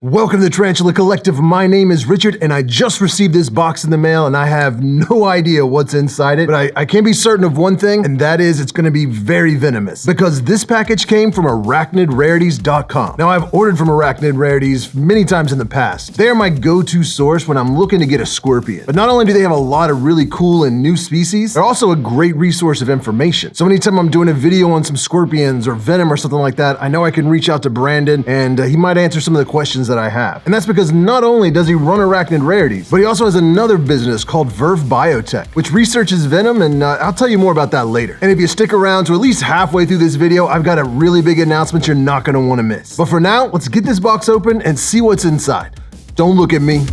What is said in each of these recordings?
Welcome to the Tarantula Collective. My name is Richard, and I just received this box in the mail, and I have no idea what's inside it, but I can be certain of one thing, and that is it's gonna be very venomous, because this package came from ArachnidRarities.com. Now, I've ordered from Arachnid Rarities many times in the past. They are my go-to source when I'm looking to get a scorpion. But not only do they have a lot of really cool and new species, they're also a great resource of information. So anytime I'm doing a video on some scorpions or venom or something like that, I know I can reach out to Brandon, and he might answer some of the questions that I have. And that's because not only does he run Arachnid Rarities, but he also has another business called Verve Biotech, which researches venom, and I'll tell you more about that later. And if you stick around to at least halfway through this video, I've got a really big announcement you're not gonna wanna miss. But for now, let's get this box open and see what's inside. Don't look at me.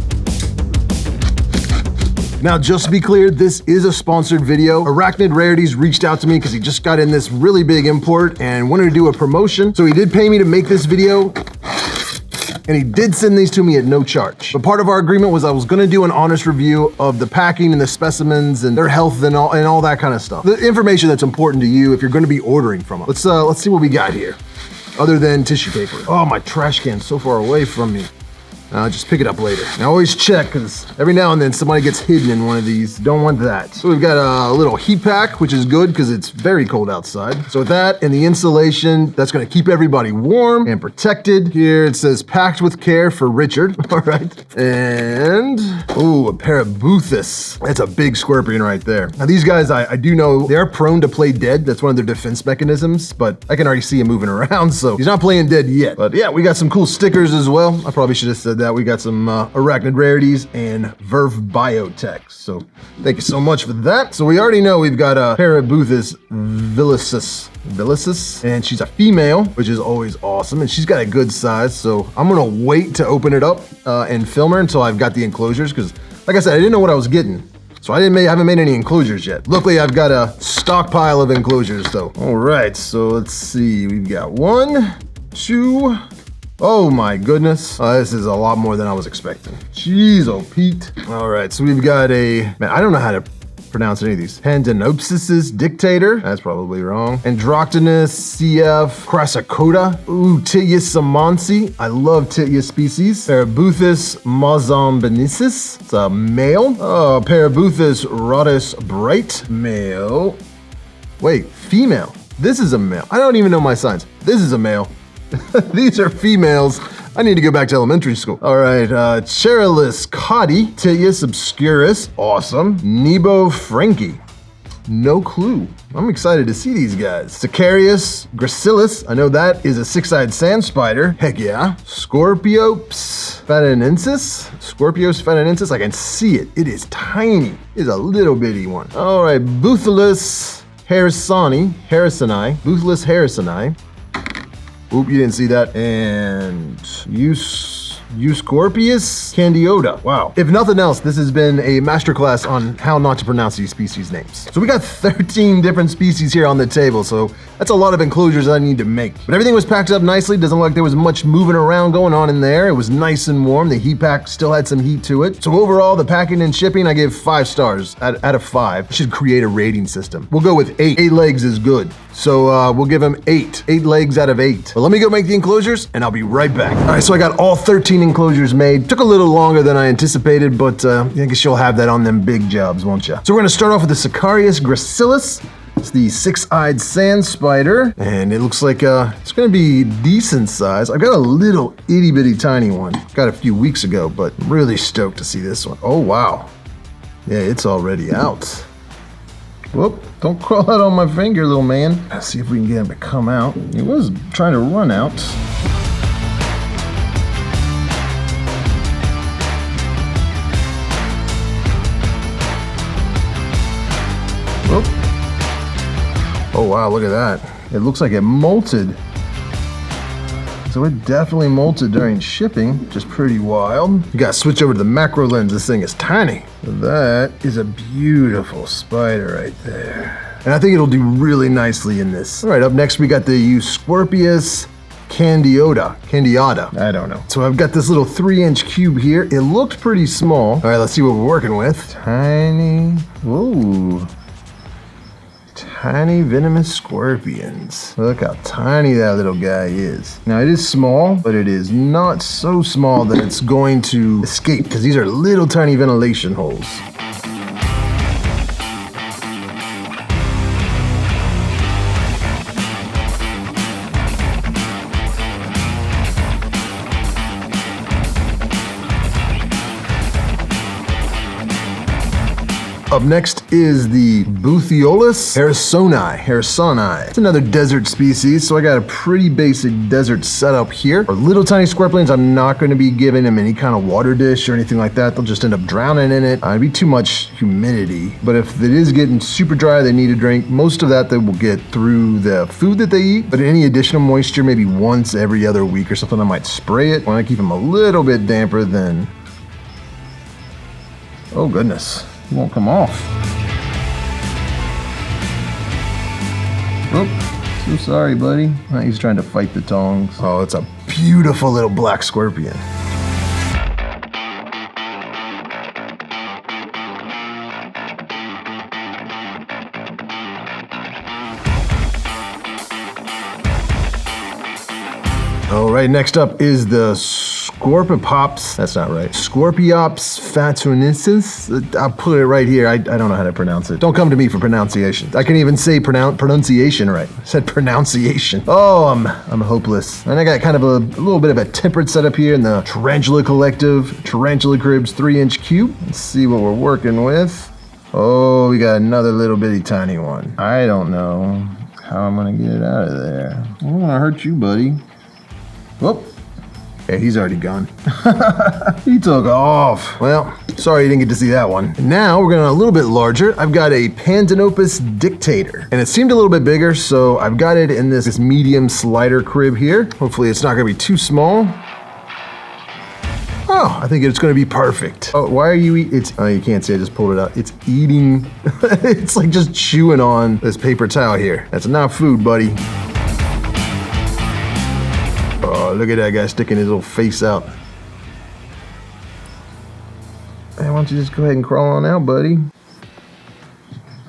Now, just to be clear, this is a sponsored video. Arachnid Rarities reached out to me because he just got in this really big import and wanted to do a promotion. So he did pay me to make this video, and he did send these to me at no charge. But part of our agreement was I was gonna do an honest review of the packing and the specimens and their health and all that kind of stuff. The information that's important to you if you're gonna be ordering from them. Let's see what we got here, other than tissue paper. Oh, my trash can's so far away from me. Just pick it up later. Now always check, because every now and then somebody gets hidden in one of these. Don't want that. So we've got a little heat pack, which is good because it's very cold outside. So with that and the insulation, that's gonna keep everybody warm and protected. Here it says packed with care for Richard. All right. And, ooh, a pair of Boothus. That's a big scorpion right there. Now these guys, I do know they are prone to play dead. That's one of their defense mechanisms, but I can already see him moving around, so he's not playing dead yet. But yeah, we got some cool stickers as well. I probably should have said that. We got some Arachnid Rarities and Verve Biotech. So thank you so much for that. So we already know we've got a Parabuthus villicis, and she's a female, which is always awesome, and she's got a good size. So I'm gonna wait to open it up and film her until I've got the enclosures, because like I said, I didn't know what I was getting. So I haven't made any enclosures yet. Luckily, I've got a stockpile of enclosures though. All right, so let's see. We've got 1, 2, oh my goodness. This is a lot more than I was expecting. Jeez, oh Pete. All right, so we've got man, I don't know how to pronounce any of these. Pandanopsis dictator, that's probably wrong. Androctonus CF crassicota. Ooh, Titius samonsi. I love Titius species. Parabuthus mozambiensis. It's a male. Oh, Parabuthus rhodus bright. Male. Wait, female. This is a male. I don't even know my signs. This is a male. These are females. I need to go back to elementary school. All right, Cherilis Coddy, Titius obscurus, awesome. Nebo Frankie, no clue. I'm excited to see these guys. Sicarius gracilis, I know that is a 6-eyed sand spider. Heck yeah. Scorpios phatanensis, I can see it. It is tiny. It is a little bitty one. All right, Boothulus harrisoni, Boothulus harrisoni. Oop, you didn't see that. And Euscorpius candiota. Wow. If nothing else, this has been a masterclass on how not to pronounce these species names. So we got 13 different species here on the table, so that's a lot of enclosures I need to make. But everything was packed up nicely. Doesn't look like there was much moving around going on in there. It was nice and warm. The heat pack still had some heat to it. So overall, the packing and shipping, I gave 5 stars out of 5. I should create a rating system. We'll go with 8. 8 legs is good. So we'll give him 8. 8 legs out of 8. But let me go make the enclosures, and I'll be right back. All right, so I got all 13 enclosures made. Took a little longer than I anticipated, but I guess you'll have that on them big jobs, won't you? So we're gonna start off with the Sicarius gracilis. It's the 6-eyed sand spider, and it looks like it's gonna be decent size. I've got a little itty bitty tiny one. Got a few weeks ago, but I'm really stoked to see this one. Oh wow. Yeah, it's already out. Whoop, don't crawl out on my finger, little man. Let's see if we can get him to come out. He was trying to run out. Whoop. Oh wow, look at that. It looks like it molted. So it definitely molted during shipping, which is pretty wild. You gotta switch over to the macro lens. This thing is tiny. That is a beautiful spider right there. And I think it'll do really nicely in this. All right, up next we got the Euscorpius candiota, I don't know. So I've got this little 3-inch cube here. It looked pretty small. All right, let's see what we're working with. Tiny, ooh. Tiny venomous scorpions. Look how tiny that little guy is. Now it is small, but it is not so small that it's going to escape because these are little tiny ventilation holes. Up next is the Buthiolus harrisoni. It's another desert species, so I got a pretty basic desert setup here. For little tiny scorpions, I'm not going to be giving them any kind of water dish or anything like that. They'll just end up drowning in it. It'd be too much humidity. But if it is getting super dry, they need a drink. Most of that they will get through the food that they eat. But any additional moisture, maybe once every other week or something, I might spray it. When I keep them a little bit damper, then... oh goodness. It won't come off. Oh, so sorry, buddy. He's trying to fight the tongs. Oh, it's a beautiful little black scorpion. All right, next up is the Scorpiops. That's not right. Scorpiops fatuensis. I'll put it right here. I don't know how to pronounce it. Don't come to me for pronunciation. I can't even say pronunciation right. I said pronunciation. Oh, I'm hopeless. And I got kind of a little bit of a tempered setup here in the Tarantula Collective Tarantula Cribs 3-inch cube. Let's see what we're working with. Oh, we got another little bitty tiny one. I don't know how I'm gonna get it out of there. I don't wanna hurt you, buddy. Whoop. Yeah, he's already gone. He took off. Well, sorry you didn't get to see that one. And now we're going a little bit larger. I've got a Pandanopus dictator. And it seemed a little bit bigger, so I've got it in this medium slider crib here. Hopefully it's not going to be too small. Oh, I think it's going to be perfect. Oh, why are you eating? Oh, you can't see, I just pulled it out. It's eating. It's like just chewing on this paper towel here. That's not food, buddy. Oh, look at that guy sticking his little face out. Hey, why don't you just go ahead and crawl on out, buddy?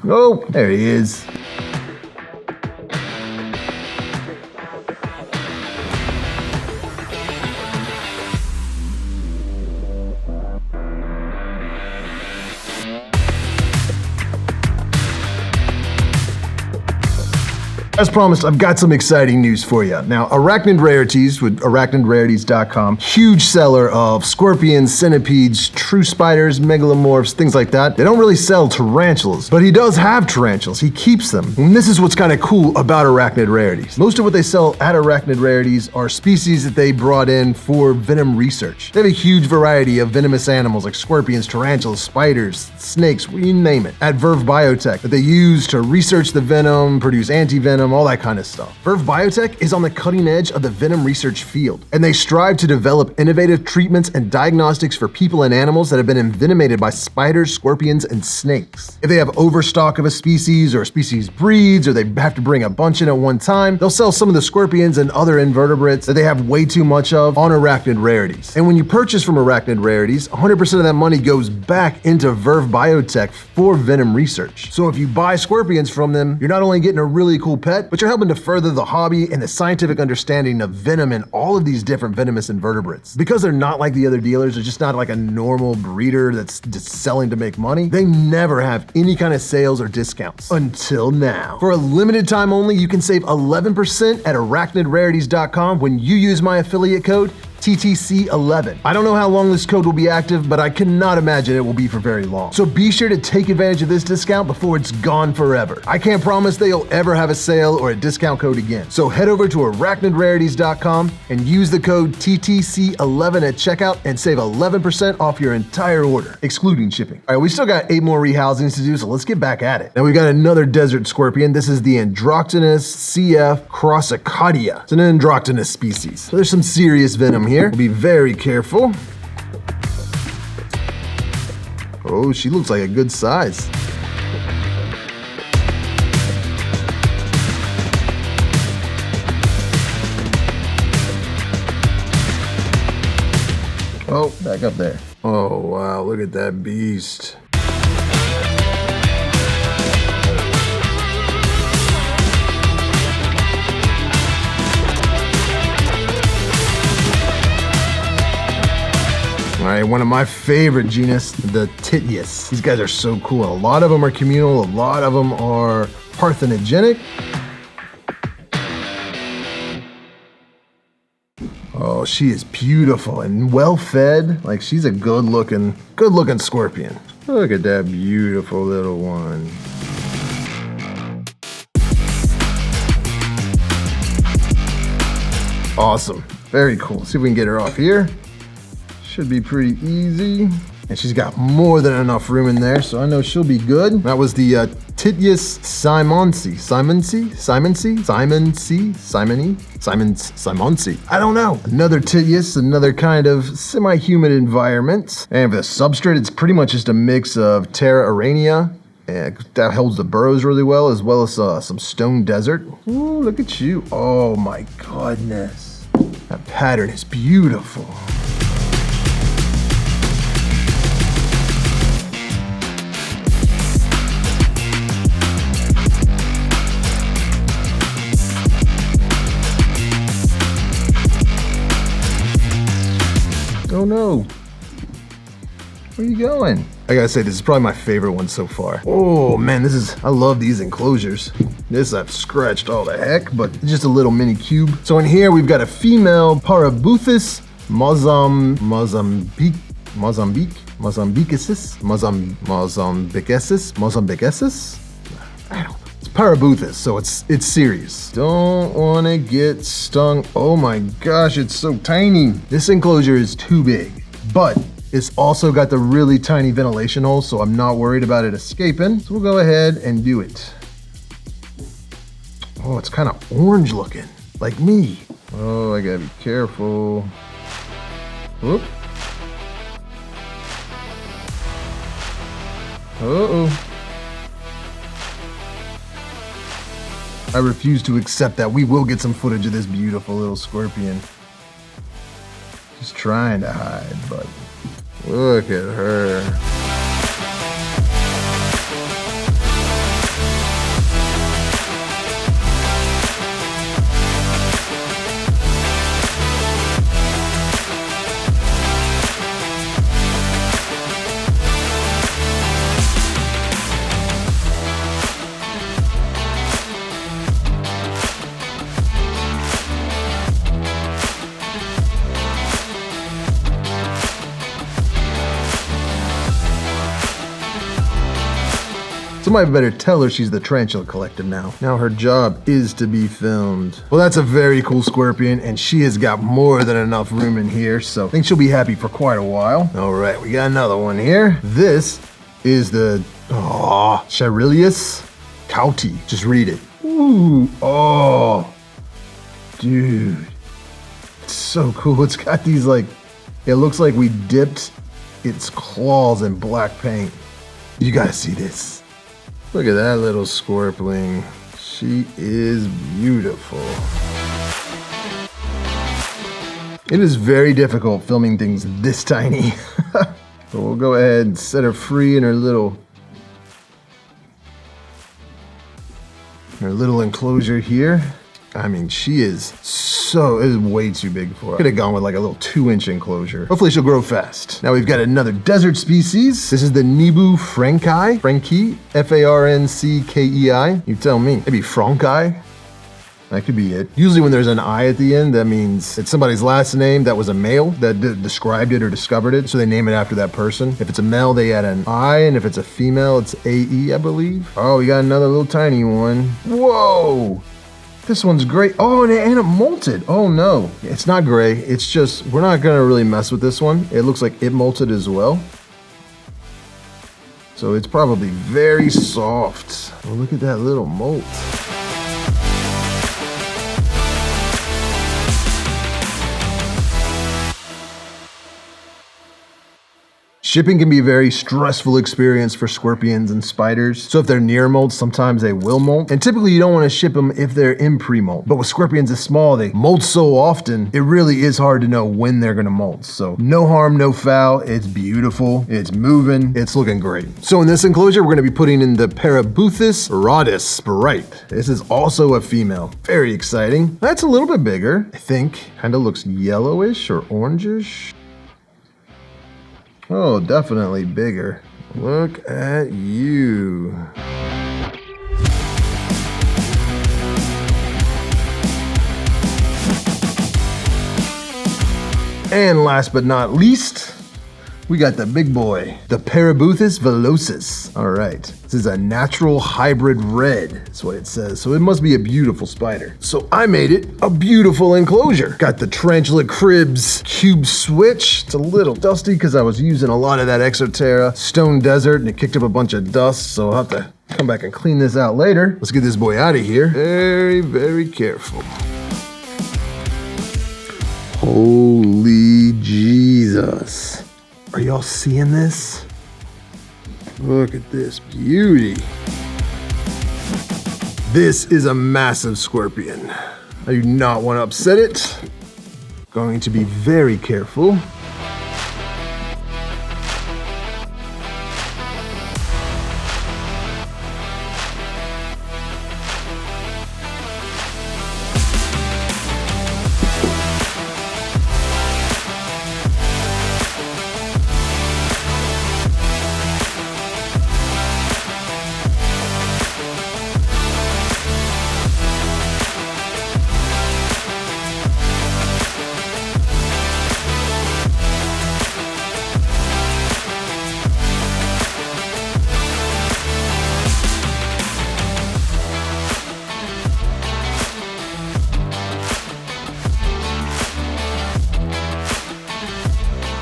Oh, there he is. As promised, I've got some exciting news for you. Now, Arachnid Rarities with arachnidrarities.com, huge seller of scorpions, centipedes, true spiders, megalomorphs, things like that. They don't really sell tarantulas, but he does have tarantulas. He keeps them. And this is what's kind of cool about Arachnid Rarities. Most of what they sell at Arachnid Rarities are species that they brought in for venom research. They have a huge variety of venomous animals like scorpions, tarantulas, spiders, snakes, you name it, at Verve Biotech that they use to research the venom, produce anti-venom, all that kind of stuff. Verve Biotech is on the cutting edge of the venom research field, and they strive to develop innovative treatments and diagnostics for people and animals that have been envenomated by spiders, scorpions, and snakes. If they have overstock of a species, or a species breeds, or they have to bring a bunch in at one time, they'll sell some of the scorpions and other invertebrates that they have way too much of on Arachnid Rarities. And when you purchase from Arachnid Rarities, 100% of that money goes back into Verve Biotech for venom research. So if you buy scorpions from them, you're not only getting a really cool pet, but you're helping to further the hobby and the scientific understanding of venom in all of these different venomous invertebrates. Because they're not like the other dealers, they're just not like a normal breeder that's just selling to make money, they never have any kind of sales or discounts. Until now. For a limited time only, you can save 11% at arachnidrarities.com when you use my affiliate code TTC11. I don't know how long this code will be active, but I cannot imagine it will be for very long. So be sure to take advantage of this discount before it's gone forever. I can't promise they'll ever have a sale or a discount code again. So head over to arachnidrarities.com and use the code TTC11 at checkout and save 11% off your entire order, excluding shipping. All right, we still got 8 more rehousings to do, so let's get back at it. Now we got another desert scorpion. This is the Androctonus CF crossacadia. It's an Androctonus species. So there's some serious venom here. We'll be very careful. Oh, she looks like a good size. Oh, back up there. Oh, wow, look at that beast. right, one of my favorite genus, the Titius. These guys are so cool. A lot of them are communal, a lot of them are parthenogenic. Oh, she is beautiful and well fed. Like, she's a good looking scorpion. Look at that beautiful little one. Awesome, very cool. See if we can get her off here. Should be pretty easy. And she's got more than enough room in there, so I know she'll be good. That was the Titius simonsi. I don't know. Another Titius, another kind of semi-humid environment. And for the substrate, it's pretty much just a mix of Terra Arania. And that holds the burrows really well as some stone desert. Ooh, look at you. Oh my goodness. That pattern is beautiful. Oh no. Where are you going? I gotta say, this is probably my favorite one so far. Oh man, I love these enclosures. This I've scratched all the heck, but it's just a little mini cube. So in here we've got a female Parabuthus Mozambicensis. I don't know. It's Parabuthus, so it's serious. Don't wanna get stung. Oh my gosh, it's so tiny. This enclosure is too big, but it's also got the really tiny ventilation holes, so I'm not worried about it escaping. So we'll go ahead and do it. Oh, it's kind of orange looking, like me. Oh, I gotta be careful. Whoop. Uh-oh. I refuse to accept that. We will get some footage of this beautiful little scorpion. She's trying to hide, but look at her. Somebody better tell her she's the Tarantula Collective now. Now her job is to be filmed. Well, that's a very cool scorpion, and she has got more than enough room in here, so I think she'll be happy for quite a while. All right, we got another one here. This is the Charilius cauti. Just read it. Ooh, oh, dude. It's so cool. It's got these it looks like we dipped its claws in black paint. You gotta see this. Look at that little scorpling. She is beautiful. It is very difficult filming things this tiny. But we'll go ahead and set her free in her little enclosure here. I mean, she is way too big for her. Could have gone with like a little 2-inch enclosure. Hopefully she'll grow fast. Now we've got another desert species. This is the Nebu Franki, F-A-R-N-C-K-E-I. You tell me, maybe Franki? That could be it. Usually when there's an I at the end, that means it's somebody's last name that was a male that described it or discovered it, so they name it after that person. If it's a male, they add an I, and if it's a female, it's A-E, I believe. Oh, we got another little tiny one. Whoa! This one's great. Oh, and it molted. Oh no, it's not gray. It's just, we're not gonna really mess with this one. It looks like it molted as well. So it's probably very soft. Oh, look at that little molt. Shipping can be a very stressful experience for scorpions and spiders. So if they're near molt, sometimes they will molt. And typically you don't want to ship them if they're in pre-molt. But with scorpions this small, they molt so often, it really is hard to know when they're gonna molt. So no harm, no foul. It's beautiful, it's moving, it's looking great. So in this enclosure, we're gonna be putting in the Parabuthus Rarities Bright. This is also a female. Very exciting. That's a little bit bigger, I think. Kind of looks yellowish or orangish. Oh, definitely bigger. Look at you. And last but not least, we got the big boy, the Parabuthus velocis. All right, this is a natural hybrid red, that's what it says. So it must be a beautiful spider. So I made it a beautiful enclosure. Got the Tarantula Cribs cube switch. It's a little dusty because I was using a lot of that Exoterra Stone Desert and it kicked up a bunch of dust. So I'll have to come back and clean this out later. Let's get this boy out of here. Very, very careful. Holy Jesus. Are y'all seeing this? Look at this beauty. This is a massive scorpion. I do not want to upset it. Going to be very careful.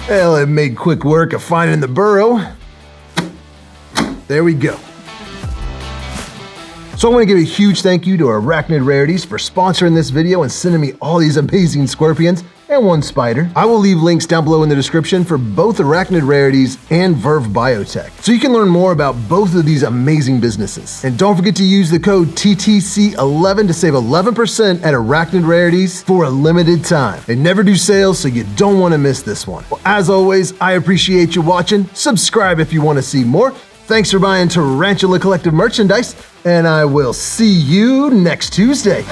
Well, it made quick work of finding the burrow. There we go. So I want to give a huge thank you to Arachnid Rarities for sponsoring this video and sending me all these amazing scorpions and one spider. I will leave links down below in the description for both Arachnid Rarities and Verve Biotech, so you can learn more about both of these amazing businesses. And don't forget to use the code TTC11 to save 11% at Arachnid Rarities for a limited time. They never do sales, so you don't want to miss this one. Well, as always, I appreciate you watching. Subscribe if you want to see more. Thanks for buying Tarantula Collective merchandise, and I will see you next Tuesday.